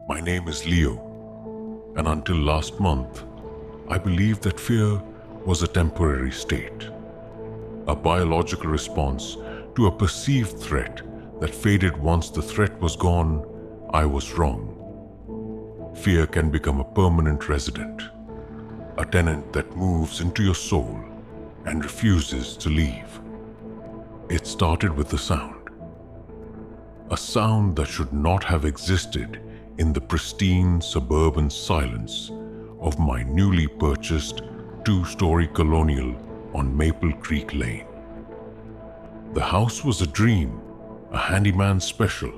My name is Leo, and until last month, I believed that fear was a temporary state, a biological response to a perceived threat that faded once the threat was gone. I was wrong. Fear can become a permanent resident, a tenant that moves into your soul and refuses to leave. It started with a sound that should not have existed in the pristine suburban silence of my newly purchased two-story colonial on Maple Creek Lane. The house was a dream, a handyman special,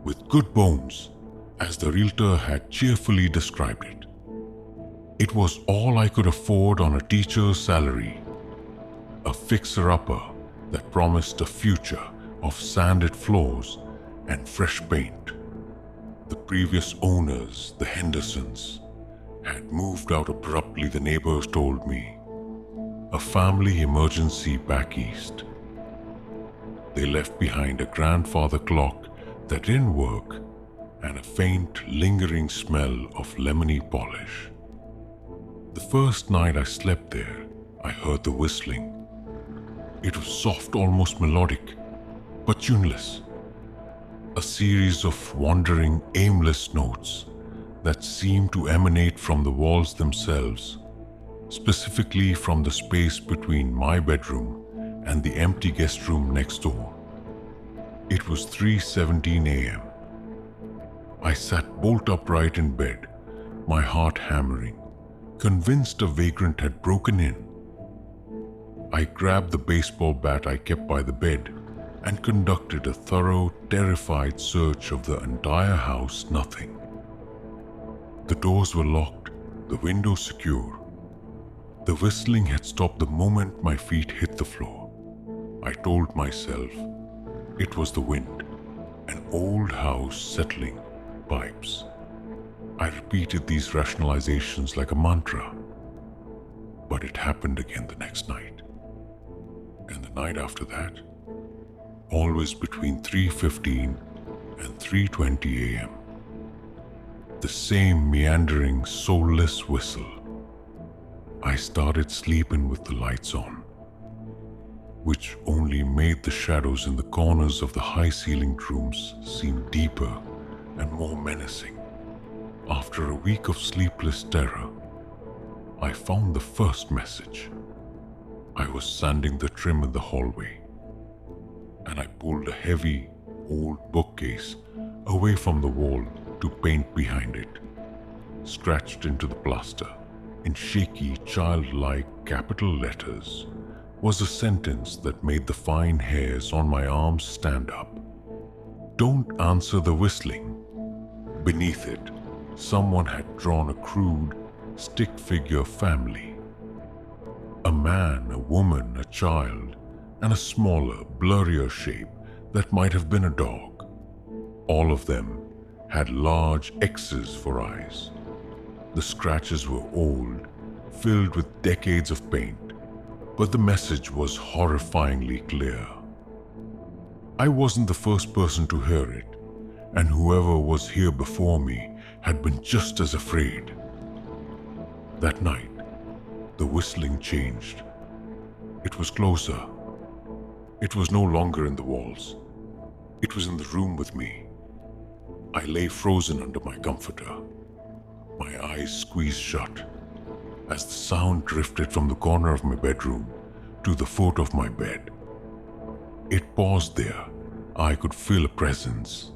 with good bones, as the realtor had cheerfully described it. It was all I could afford on a teacher's salary, a fixer-upper that promised a future of sanded floors and fresh paint. The previous owners, the Hendersons, had moved out abruptly, the neighbors told me. A family emergency back east. They left behind a grandfather clock that didn't work and a faint, lingering smell of lemony polish. The first night I slept there, I heard the whistling. It was soft, almost melodic, but tuneless. A series of wandering, aimless notes that seemed to emanate from the walls themselves, specifically from the space between my bedroom and the empty guest room next door. It was 3:17 a.m. I sat bolt upright in bed, my heart hammering, convinced a vagrant had broken in. I grabbed the baseball bat I kept by the bed and conducted a thorough, terrified search of the entire house. Nothing. The doors were locked, the windows secure. The whistling had stopped the moment my feet hit the floor. I told myself it was the wind, an old house settling, pipes. I repeated these rationalizations like a mantra. But it happened again the next night. And the night after that, always between 3:15 and 3:20 a.m. The same meandering, soulless whistle. I started sleeping with the lights on, which only made the shadows in the corners of the high-ceilinged rooms seem deeper and more menacing. After a week of sleepless terror, I found the first message. I was sanding the trim in the hallway, and I pulled a heavy, old bookcase away from the wall to paint behind it. Scratched into the plaster, in shaky, childlike capital letters, was a sentence that made the fine hairs on my arms stand up. Don't answer the whistling. Beneath it, someone had drawn a crude, stick figure family. A man, a woman, a child, and a smaller, blurrier shape that might have been a dog. All of them had large X's for eyes. The scratches were old, filled with decades of paint, but the message was horrifyingly clear. I wasn't the first person to hear it, and whoever was here before me had been just as afraid. That night, the whistling changed. It was closer. It was no longer in the walls. It was in the room with me. I lay frozen under my comforter, my eyes squeezed shut, as the sound drifted from the corner of my bedroom to the foot of my bed. It paused there. I could feel a presence,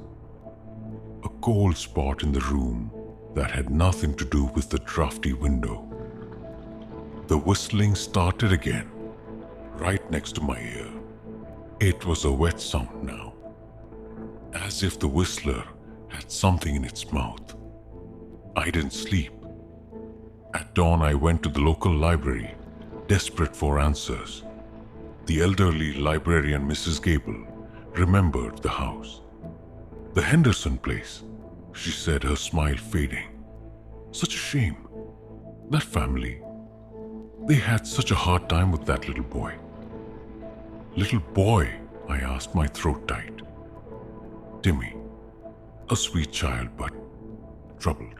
a cold spot in the room that had nothing to do with the drafty window. The whistling started again, right next to my ear. It was a wet sound now, as if the whistler had something in its mouth. I didn't sleep. At dawn, I went to the local library, desperate for answers. The elderly librarian, Mrs. Gable, remembered the house. The Henderson place, she said, her smile fading. Such a shame. That family. They had such a hard time with that little boy. Little boy? I asked, my throat tight. Timmy. A sweet child, but troubled.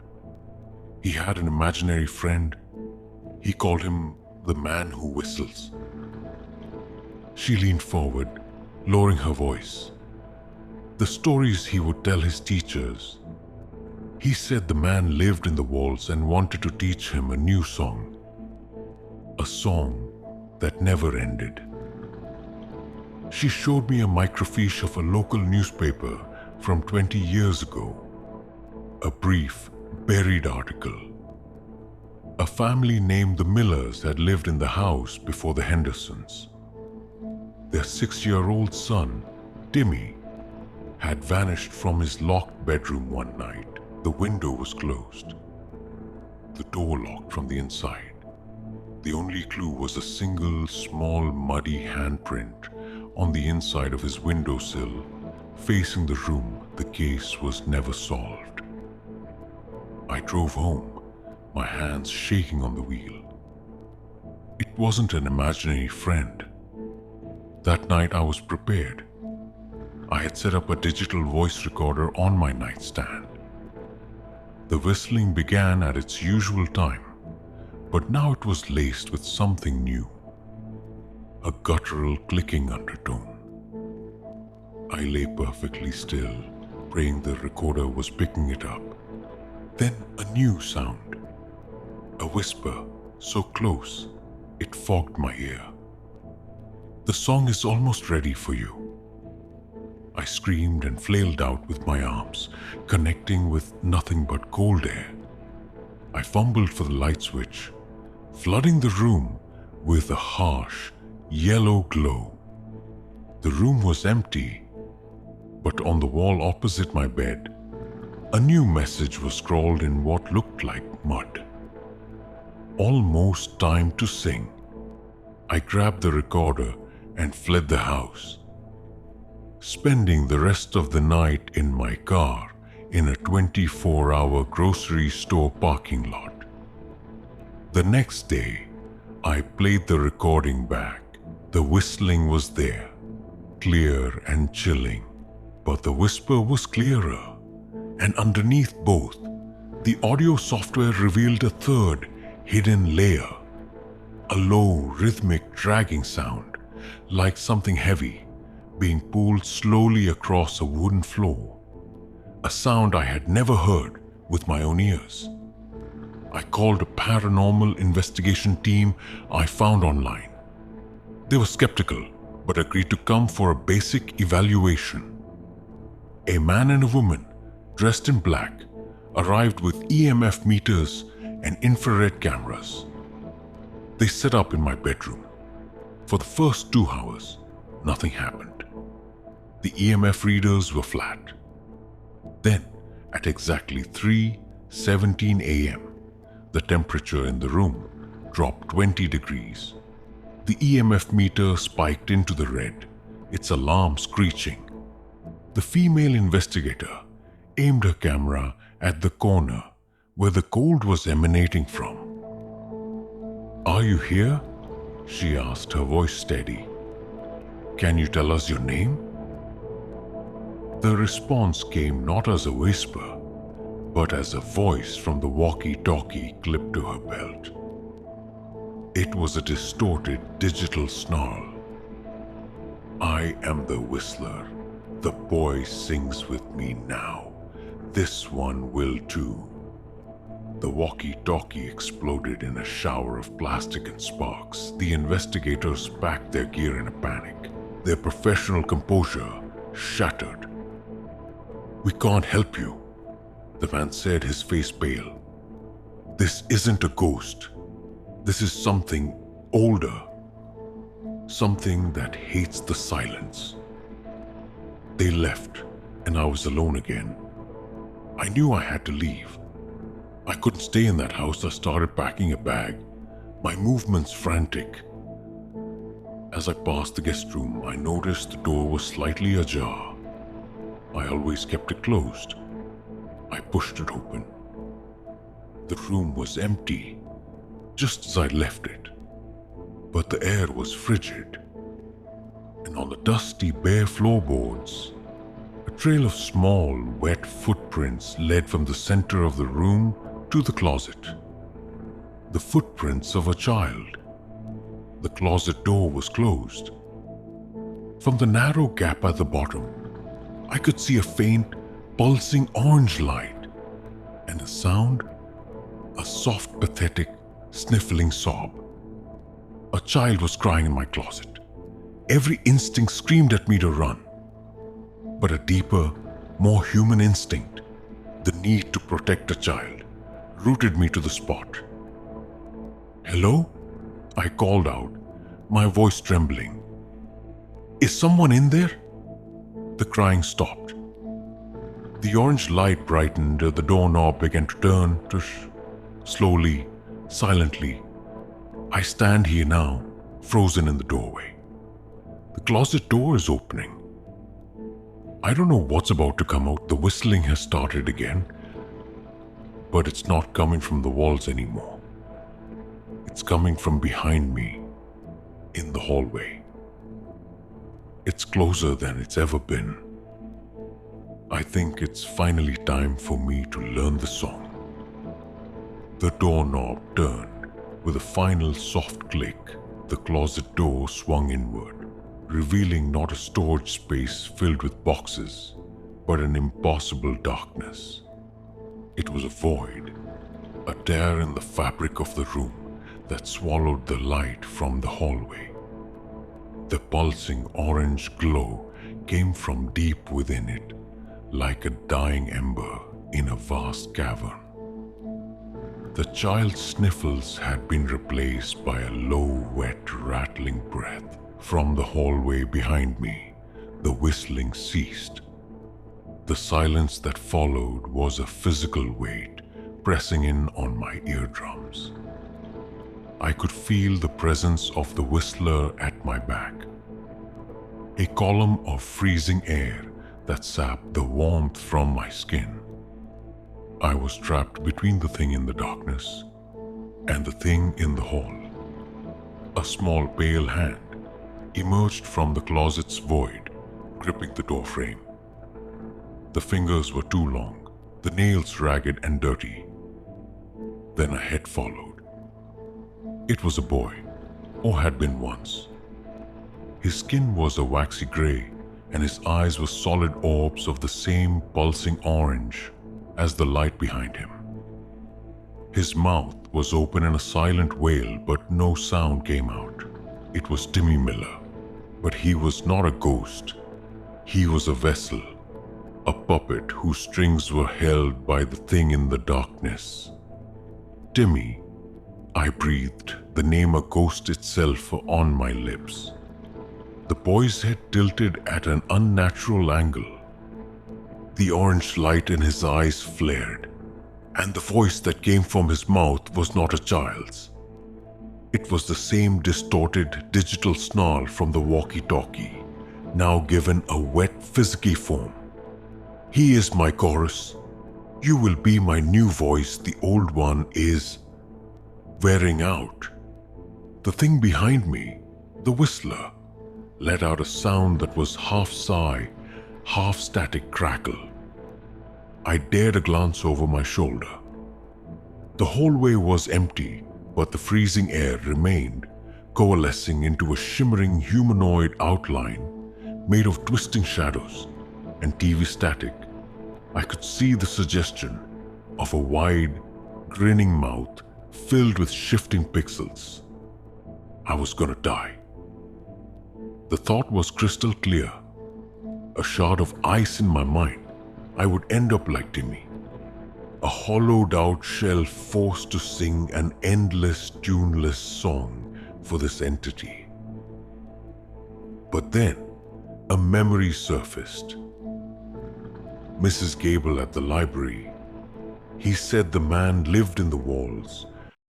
He had an imaginary friend. He called him the man who whistles. She leaned forward, lowering her voice. The stories he would tell his teachers. He said the man lived in the walls and wanted to teach him a new song. A song that never ended. She showed me a microfiche of a local newspaper from 20 years ago. A brief, buried article. A family named the Millers had lived in the house before the Hendersons. Their 6-year-old son, Timmy, had vanished from his locked bedroom one night. The window was closed, the door locked from the inside. The only clue was a single small muddy handprint on the inside of his windowsill, facing the room. The case was never solved. I drove home, my hands shaking on the wheel. It wasn't an imaginary friend. That night I was prepared. I had set up a digital voice recorder on my nightstand. The whistling began at its usual time, but now it was laced with something new. A guttural clicking undertone. I lay perfectly still, praying the recorder was picking it up. Then a new sound. A whisper, so close, it fogged my ear. The song is almost ready for you. I screamed and flailed out with my arms, connecting with nothing but cold air. I fumbled for the light switch, flooding the room with a harsh, yellow glow. The room was empty, but on the wall opposite my bed, a new message was scrawled in what looked like mud. Almost time to sing. I grabbed the recorder and fled the house, spending the rest of the night in my car in a 24-hour grocery store parking lot. The next day, I played the recording back. The whistling was there, clear and chilling, but the whisper was clearer. And underneath both, the audio software revealed a third, hidden layer. A low, rhythmic dragging sound, like something heavy, being pulled slowly across a wooden floor. A sound I had never heard with my own ears. I called a paranormal investigation team I found online. They were skeptical, but agreed to come for a basic evaluation. A man and a woman, dressed in black, arrived with EMF meters and infrared cameras. They set up in my bedroom. For the first 2 hours, nothing happened. The EMF readers were flat. Then, at exactly 3:17 a.m., the temperature in the room dropped 20 degrees. The EMF meter spiked into the red, its alarm screeching. The female investigator aimed her camera at the corner where the cold was emanating from. "Are you here?" she asked, her voice steady. "Can you tell us your name?" The response came not as a whisper, but as a voice from the walkie-talkie clipped to her belt. It was a distorted digital snarl. "I am the whistler. The boy sings with me now. This one will too." The walkie-talkie exploded in a shower of plastic and sparks. The investigators packed their gear in a panic, their professional composure shattered. "We can't help you," the man said, his face pale. "This isn't a ghost. This is something older. Something that hates the silence." They left, and I was alone again. I knew I had to leave. I couldn't stay in that house. I started packing a bag, my movements frantic. As I passed the guest room, I noticed the door was slightly ajar. I always kept it closed. I pushed it open. The room was empty, just as I'd left it. But the air was frigid. And on the dusty, bare floorboards, a trail of small, wet footprints footprints led from the center of the room to the closet. The footprints of a child. The closet door was closed. From the narrow gap at the bottom, I could see a faint, pulsing orange light and a sound, a soft, pathetic, sniffling sob. A child was crying in my closet. Every instinct screamed at me to run. But a deeper, more human instinct, the need to protect a child, rooted me to the spot. "Hello?" I called out, my voice trembling. "Is someone in there?" The crying stopped. The orange light brightened, the doorknob began to turn, slowly, silently. I stand here now, frozen in the doorway. The closet door is opening. I don't know what's about to come out. The whistling has started again, but it's not coming from the walls anymore. It's coming from behind me, in the hallway. It's closer than it's ever been. I think it's finally time for me to learn the song. The doorknob turned. With a final soft click, the closet door swung inward, revealing not a storage space filled with boxes, but an impossible darkness. It was a void, a tear in the fabric of the room that swallowed the light from the hallway. The pulsing orange glow came from deep within it, like a dying ember in a vast cavern. The child's sniffles had been replaced by a low, wet, rattling breath. From the hallway behind me, the whistling ceased. The silence that followed was a physical weight pressing in on my eardrums. I could feel the presence of the whistler at my back. A column of freezing air that sapped the warmth from my skin. I was trapped between the thing in the darkness and the thing in the hall. A small pale hand emerged from the closet's void, gripping the doorframe. The fingers were too long, the nails ragged and dirty. Then a head followed. It was a boy, or had been once. His skin was a waxy gray, and his eyes were solid orbs of the same pulsing orange as the light behind him. His mouth was open in a silent wail, but no sound came out. It was Timmy Miller, but he was not a ghost. He was a vessel, a puppet whose strings were held by the thing in the darkness. Timmy, I breathed, the name a ghost itself on my lips. The boy's head tilted at an unnatural angle. The orange light in his eyes flared, and the voice that came from his mouth was not a child's. It was the same distorted digital snarl from the walkie-talkie, now given a wet physicky form. "He is my chorus. You will be my new voice. The old one is wearing out." The thing behind me, the whistler, let out a sound that was half sigh, half static crackle. I dared a glance over my shoulder. The hallway was empty, but the freezing air remained, coalescing into a shimmering humanoid outline made of twisting shadows and TV static. I could see the suggestion of a wide, grinning mouth filled with shifting pixels. I was gonna die. The thought was crystal clear, a shard of ice in my mind. I would end up like Timmy, a hollowed-out shell forced to sing an endless, tuneless song for this entity. But then, a memory surfaced. Mrs. Gable at the library. He said the man lived in the walls,